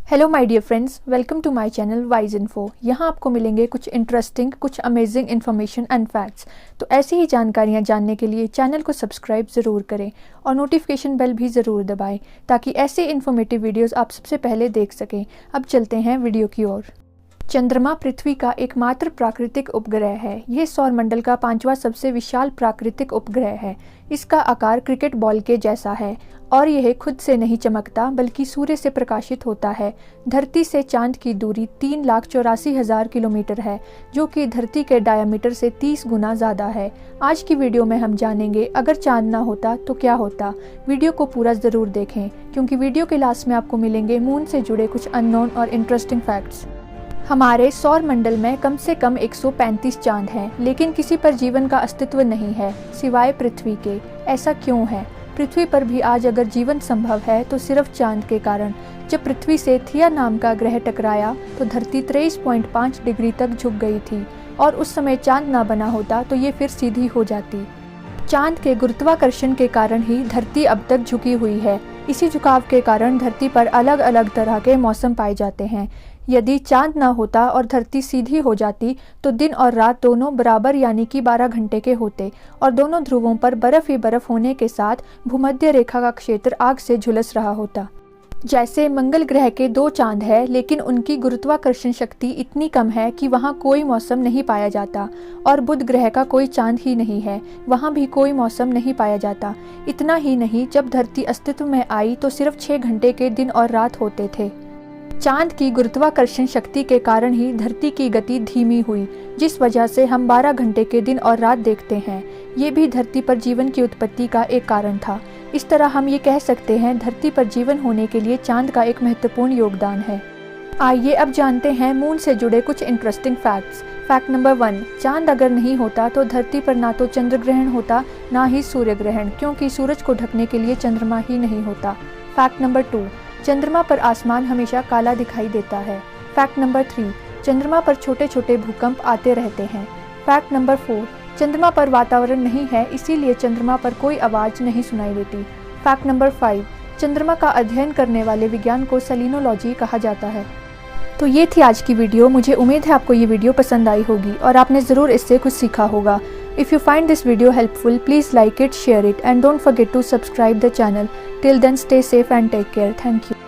Hello my dear friends, welcome to my channel wise info. यहाँ आपको मिलेंगे कुछ इंटरेस्टिंग, कुछ अमेजिंग इन्फॉर्मेशन एंड फैक्ट्स। तो ऐसी ही जानकारियाँ जानने के लिए चैनल को सब्सक्राइब ज़रूर करें और नोटिफिकेशन बेल भी ज़रूर दबाएं ताकि ऐसे इन्फॉर्मेटिव वीडियोस आप सबसे पहले देख सकें। अब चलते हैं वीडियो की ओर। चंद्रमा पृथ्वी का एकमात्र प्राकृतिक उपग्रह है। यह सौरमंडल का 5वां सबसे विशाल प्राकृतिक उपग्रह है। इसका आकार क्रिकेट बॉल के जैसा है और यह खुद से नहीं चमकता बल्कि सूर्य से प्रकाशित होता है। धरती से चांद की दूरी 3,84,000 किलोमीटर है, जो कि धरती के डायमीटर से 30 गुना ज़्यादा है। आज की वीडियो में हम जानेंगे अगर चांद ना होता तो क्या होता। वीडियो को पूरा ज़रूर देखें क्योंकि वीडियो के लास्ट में आपको मिलेंगे मून से जुड़े कुछ अननोन और इंटरेस्टिंग फैक्ट्स। हमारे सौर मंडल में कम से कम 135 चांद हैं, लेकिन किसी पर जीवन का अस्तित्व नहीं है सिवाय पृथ्वी के। ऐसा क्यों है? पृथ्वी पर भी आज अगर जीवन संभव है तो सिर्फ चांद के कारण। जब पृथ्वी से थिया नाम का ग्रह टकराया तो धरती 23.5 डिग्री तक झुक गई थी और उस समय चांद ना बना होता तो ये फिर सीधी हो जाती। चांद के गुरुत्वाकर्षण के कारण ही धरती अब तक झुकी हुई है। इसी झुकाव के कारण धरती पर अलग अलग तरह के मौसम पाए जाते हैं। यदि चांद ना होता और धरती सीधी हो जाती तो दिन और रात दोनों बराबर यानी कि 12 घंटे के होते और दोनों ध्रुवों पर बर्फ ही बर्फ होने के साथ भूमध्य रेखा का क्षेत्र आग से झुलस रहा होता। जैसे मंगल ग्रह के 2 चांद है, लेकिन उनकी गुरुत्वाकर्षण शक्ति इतनी कम है कि वहाँ कोई मौसम नहीं पाया जाता, और बुध ग्रह का कोई चांद ही नहीं है, वहाँ भी कोई मौसम नहीं पाया जाता। इतना ही नहीं, जब धरती अस्तित्व में आई तो सिर्फ 6 घंटे के दिन और रात होते थे। चांद की गुरुत्वाकर्षण शक्ति के कारण ही धरती की गति धीमी हुई, जिस वजह से हम 12 घंटे के दिन और रात देखते हैं। ये भी धरती पर जीवन की उत्पत्ति का एक कारण था। इस तरह हम ये कह सकते हैं धरती पर जीवन होने के लिए चांद का एक महत्वपूर्ण योगदान है। आइए अब जानते हैं मून से जुड़े कुछ इंटरेस्टिंग फैक्ट्स। फैक्ट नंबर 1, चांद अगर नहीं होता तो धरती पर ना तो चंद्र ग्रहण होता ना ही सूर्य ग्रहण, क्योंकि सूरज को ढकने के लिए चंद्रमा ही नहीं होता। फैक्ट नंबर 2, चंद्रमा पर आसमान हमेशा काला दिखाई देता है। फैक्ट नंबर 3, चंद्रमा पर छोटे छोटे भूकंप आते रहते हैं। फैक्ट नंबर 4, चंद्रमा पर वातावरण नहीं है, इसीलिए चंद्रमा पर कोई आवाज़ नहीं सुनाई देती। फैक्ट नंबर 5, चंद्रमा का अध्ययन करने वाले विज्ञान को सेलिनोलॉजी कहा जाता है। तो ये थी आज की वीडियो। मुझे उम्मीद है आपको ये वीडियो पसंद आई होगी और आपने ज़रूर इससे कुछ सीखा होगा। If you find this video helpful, please like it, share it and don't forget to subscribe the channel. Till then, stay safe and take care. Thank you.